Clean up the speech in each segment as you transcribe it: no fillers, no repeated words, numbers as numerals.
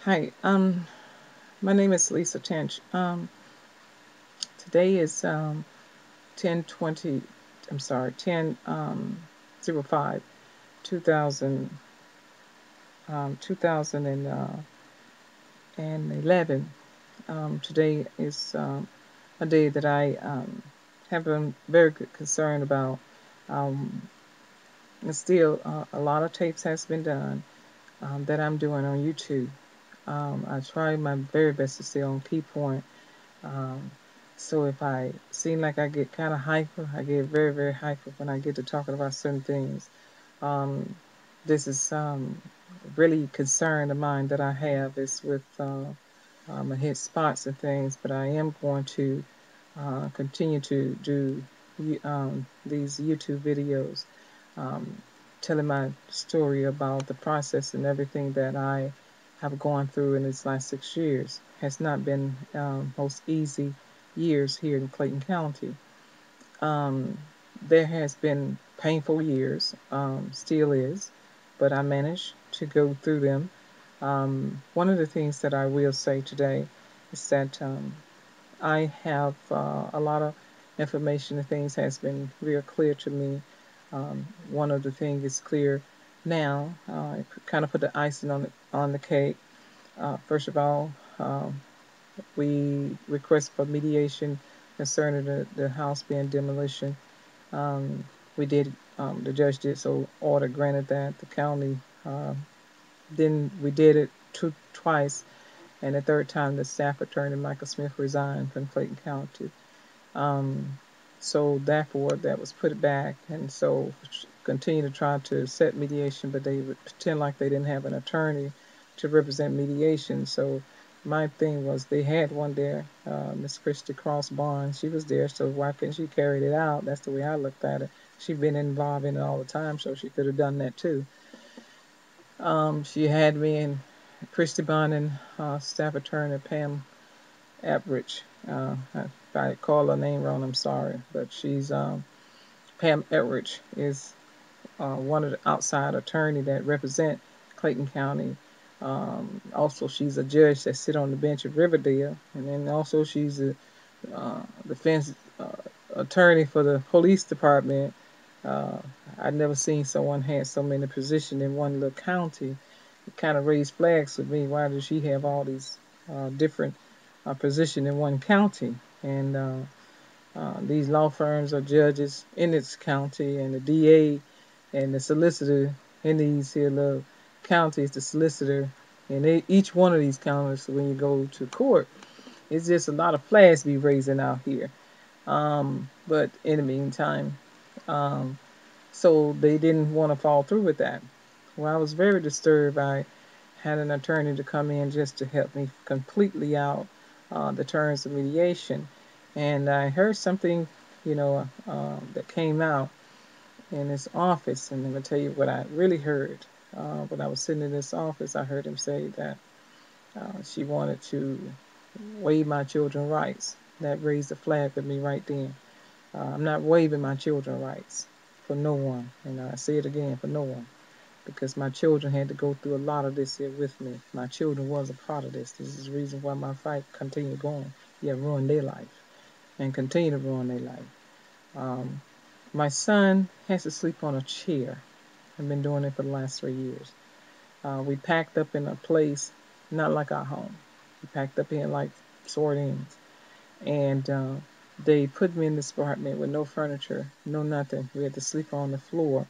Hi, my name is Lisa Tench. Today is 10/20, I'm sorry, 10 05 2000 2011. Today is a day that I have been very good concerned about. Um, and still, a lot of tapes has been done that I'm doing on YouTube. I try my very best to stay on key point. Um, so if I seem like I get kind of hyper, I get very, very hyper when I get to talking about certain things. Um, this is really concern of mine that I have is with I hit spots and things, but I am going to continue to do these YouTube videos, um, telling my story about the process and everything that I have gone through in these last 6 years. Has not been most easy years here in Clayton County. Um, there has been painful years, still is, but I managed to go through them. One of the things that I will say today is that I have a lot of information and things has been real clear to me. One of the things is clear now. Kind of put the icing on the cake. First of all, we request for mediation concerning the house being demolition. Um, we did. The judge did so order granted that the county. Then we did it twice, and the third time the staff attorney Michael Smith resigned from Clayton County. Um, so therefore, that was put back, and so continue to try to set mediation, but they would pretend like they didn't have an attorney to represent mediation. So my thing was they had one there, Miss Christy Cross Barnes. She was there, so why couldn't she carry it out? That's the way I looked at it. She'd been involved in it all the time, so she could have done that too. She had me and Christy Bond and staff attorney Pam Epridge. If I call her name wrong, I'm sorry, but she's Pam Epridge is one of the outside attorney that represent Clayton County. Also, she's a judge that sit on the bench of Riverdale, and then also she's a defense attorney for the police department. Uh, I've never seen someone had so many positions in one little county. It kind of raised flags with me. Why does she have all these different positions in one county? And these law firms are judges in this county, and the DA and the solicitor in these here little counties, the solicitor, and each one of these counties, when you go to court, it's just a lot of flags be raising out here. But in the meantime, um, so they didn't want to fall through with that. Well, I was very disturbed. I had an attorney to come in just to help me completely out the terms of mediation. And I heard something, that came out in his office. And I'm going to tell you what I really heard. When I was sitting in this office, I heard him say that she wanted to waive my children's rights. That raised a flag with me right then. I'm not waiving my children's rights for no one. And I say it again, for no one. Because my children had to go through a lot of this here with me. My children was a part of this. This is the reason why my fight continued going. Yeah, ruin their life and continue to ruin their life. Um, my son has to sleep on a chair. I've been doing it for the last 3 years. We packed up in a place not like our home. We packed up in like sardines, and they put me in this apartment with no furniture, no nothing. We had to sleep on the floor.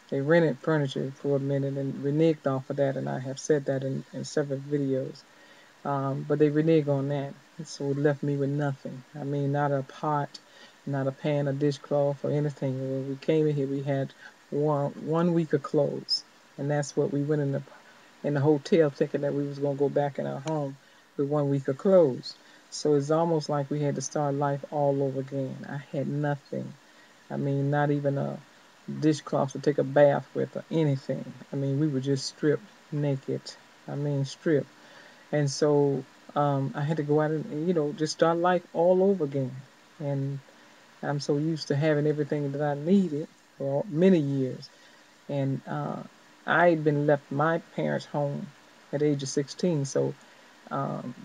They rented furniture for a minute and reneged off of that, and I have said that in several videos. But they reneged on that, and so it left me with nothing. I mean, not a pot, not a pan, a dishcloth, or anything. When we came in here, we had one week of clothes, and that's what we went in the hotel thinking that we was gonna go back in our home with 1 week of clothes. So it's almost like we had to start life all over again. I had nothing. I mean, not even a dishcloth to take a bath with or anything. I mean, we were just stripped naked. I mean, stripped. And so I had to go out and, just start life all over again. And I'm so used to having everything that I needed for many years. And I had been left my parents' home. at the age of 16. So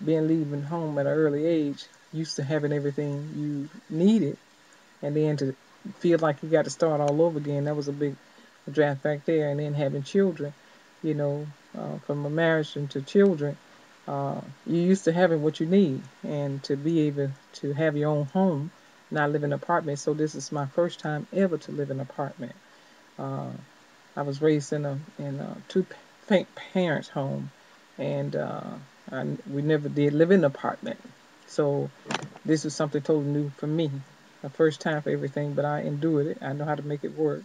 being leaving home at an early age, used to having everything you needed, and then to feel like you got to start all over again, that was a big draft back there. And then having children, you know, from a marriage into children, you used to having what you need, and to be able to have your own home, not live in an apartment. So this is my first time ever to live in an apartment. Uh, I was raised in a parents home, and we never did live in an apartment. So this was something totally new for me. The first time for everything, but I endured it. I know how to make it work.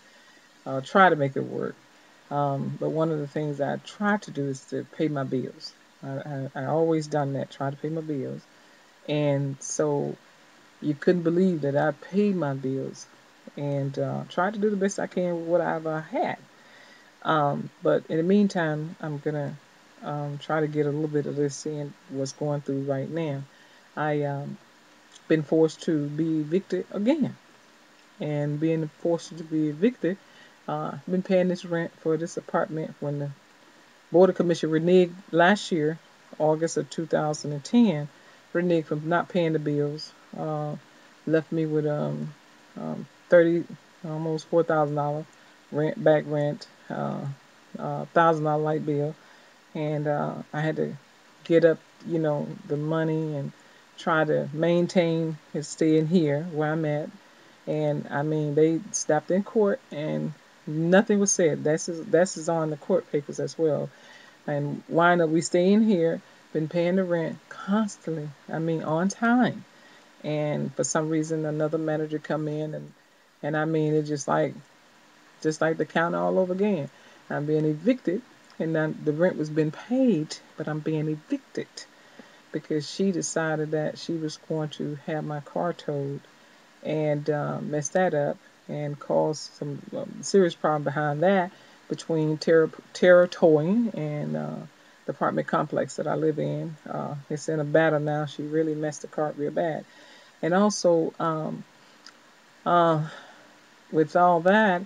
Try to make it work. But one of the things I try to do is to pay my bills. I always done that, try to pay my bills. And so you couldn't believe that I paid my bills and tried to do the best I can with whatever I had. But in the meantime, I'm gonna try to get a little bit of this in what's going through right now. I been forced to be evicted again, and being forced to be evicted, I've been paying this rent for this apartment when the Board of Commission reneged last year, August of 2010, reneged from not paying the bills, left me with 30, almost $4,000 rent, back rent, $1,000 light bill, and I had to get up, the money and try to maintain his staying here where I'm at. And I mean, they stopped in court and nothing was said. That's on the court papers as well. And wind up we staying here, been paying the rent constantly. I mean, on time. And for some reason, another manager come in and I mean, it's just like the counter all over again. I'm being evicted, and then the rent was being paid, but I'm being evicted because she decided that she was going to have my car towed and messed that up and caused some serious problem behind that between Terra Towing and the apartment complex that I live in. It's in a battle now. She really messed the car up real bad. And also, uh, with all that,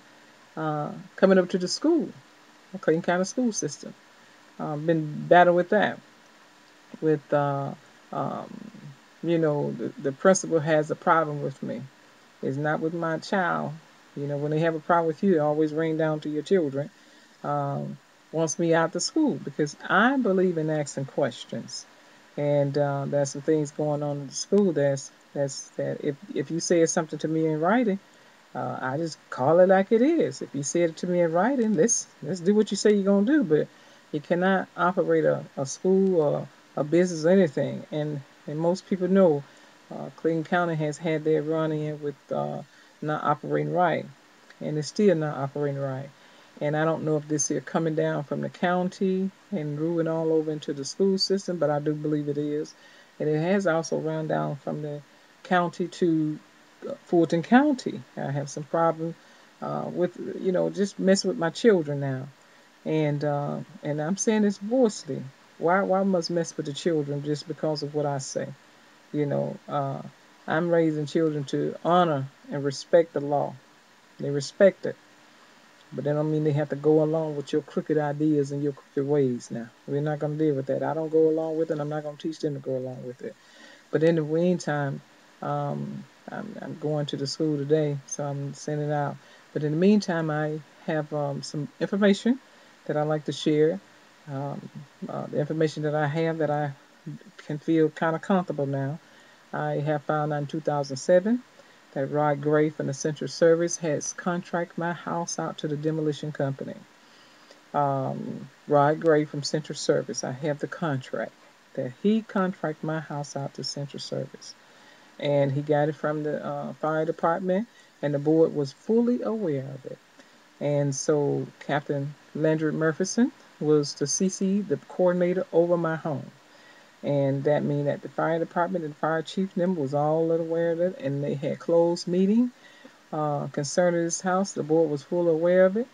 coming up to the school, Clayton County school system. Been battling with that. With um, the principal has a problem with me. It's not with my child. When they have a problem with you, it always rain down to your children. Um, Wants me out the school because I believe in asking questions, and there's some things going on in the school that if you say something to me in writing, I just call it like it is. If you said it to me in writing, let's do what you say you're gonna do. But you cannot operate a school or a business or anything. And most people know Clayton County has had their run in with not operating right, and it's still not operating right. And I don't know if this is coming down from the county and ruling all over into the school system, but I do believe it is. And it has also run down from the county to Fulton County. I have some problem with just messing with my children now, and I'm saying this voicely. Why must mess with the children just because of what I say? You know, uh, I'm raising children to honor and respect the law. They respect it, but that don't mean they have to go along with your crooked ideas and your crooked ways. Now we're not going to deal with that. I don't go along with it. I'm not going to teach them to go along with it. But in the meantime, I'm going to the school today, so I'm sending it out. But in the meantime, I have some information that I like to share. Um, the information that I have that I can feel kind of comfortable now. I have found out in 2007 that Rod Gray from the Central Service has contracted my house out to the demolition company. Rod Gray from Central Service, I have the contract that he contracted my house out to Central Service, and he got it from the fire department, and the board was fully aware of it. And so Captain Landry Murphison was the CC, the coordinator over my home. And that means that the fire department and fire chief them was all aware of it, and they had closed meeting concerning this house. The board was fully aware of it.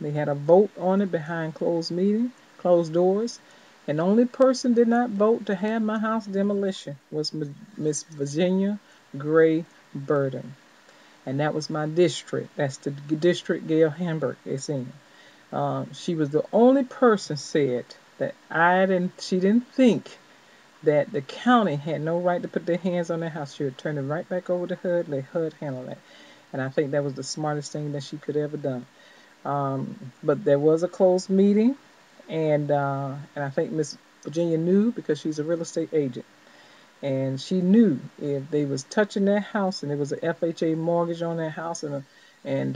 They had a vote on it behind closed doors, and the only person did not vote to have my house demolition was Miss Virginia Gray Burden, and that was my district. That's the district Gail Hamburg is in. She was the only person said. that she didn't think that the county had no right to put their hands on that house. She would turn it right back over to HUD, let HUD handle that. And I think that was the smartest thing that she could ever done. But there was a closed meeting, and I think Miss Virginia knew because she's a real estate agent, and she knew if they was touching that house and there was a FHA mortgage on that house and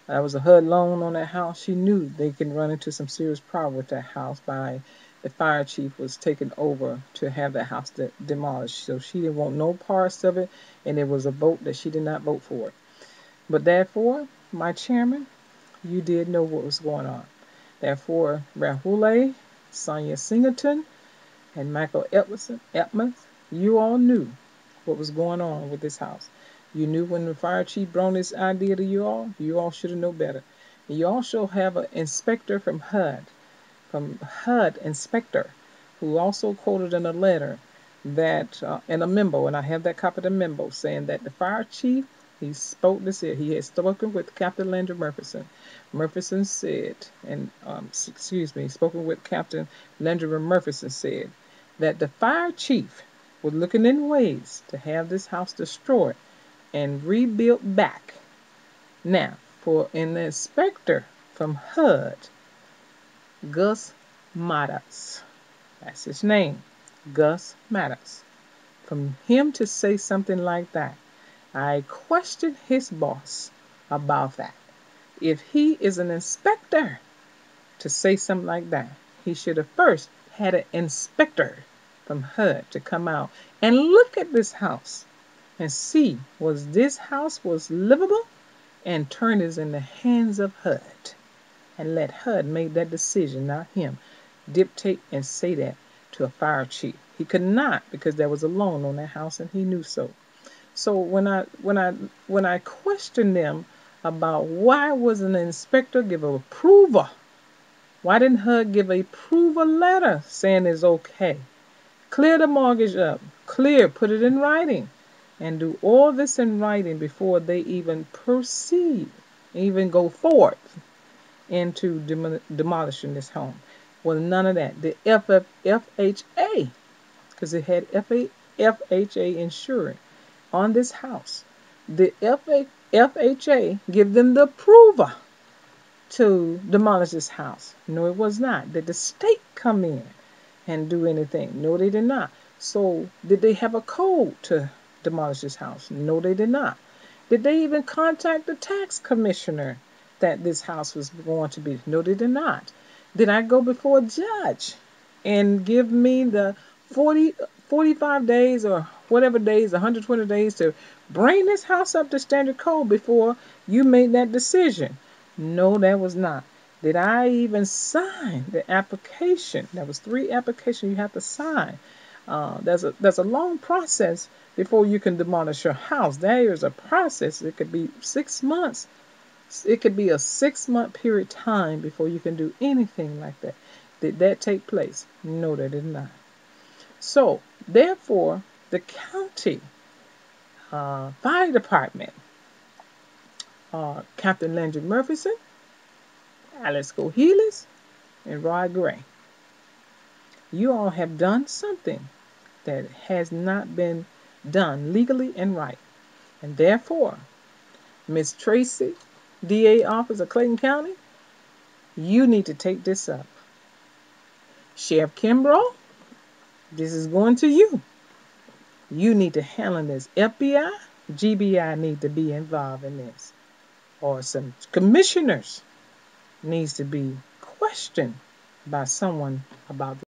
that was a HUD loan on that house, she knew they can run into some serious problem with that house by the fire chief was taking over to have that house demolished. So she didn't want no parts of it, and it was a vote that she did not vote for it. But therefore, my chairman, you did know what was going on. Therefore, Rahule, Sonia Singleton, and Michael Epman, you all knew what was going on with this house. You knew when the fire chief brought this idea to you all should have known better. And you also have an inspector from HUD inspector, who also quoted in a letter that, in a memo, and I have that copy of the memo, saying that the fire chief, he spoke this here, he had spoken with Captain Landry Murphison. Murphison said, spoken with Captain Landry Murphison said that the fire chief was looking in ways to have this house destroyed and rebuilt back. Now, for an inspector from HUD, Gus Matas, that's his name, Gus Matas, from him to say something like that, I questioned his boss about that. If he is an inspector to say something like that, he should have first had an inspector from HUD to come out and look at this house and see was this house was livable, and turn it in the hands of HUD and let HUD make that decision, not him dictate and say that to a fire chief. He could not, because there was a loan on that house and he knew so. So when I questioned them about why wasn't an inspector give a approval, why didn't HUD give a approval letter saying it's okay? Clear the mortgage up, put it in writing, and do all this in writing before they even proceed, even go forward into demolishing this home. Well, none of that. The FHA, because it had FHA insurance on this house, the FHA give them the approval to demolish this house. No, it was not. Did the state come in and do anything? No, they did not. So did they have a code to demolish this house? No, they did not. Did they even contact the tax commissioner that this house was going to be? No, they did not. Did I go before a judge and give me the 45 days or whatever days, 120 days to bring this house up to standard code before you made that decision? No, that was not. Did I even sign the application? There was 3 applications you have to sign. There's a long process before you can demolish your house. There is a process. It could be 6 months. It could be a 6-month period of time before you can do anything like that. Did that take place? No, that did not. So, therefore, the county fire department, Captain Landry Murphison, Alex Cohelis, and Rod Gray, you all have done something that has not been done legally and right. And therefore, Miss Tracy, DA office of Clayton County, you need to take this up. Sheriff Kimbrough, this is going to you. You need to handle this. FBI, GBI need to be involved in this. Or some commissioners needs to be questioned by someone about this.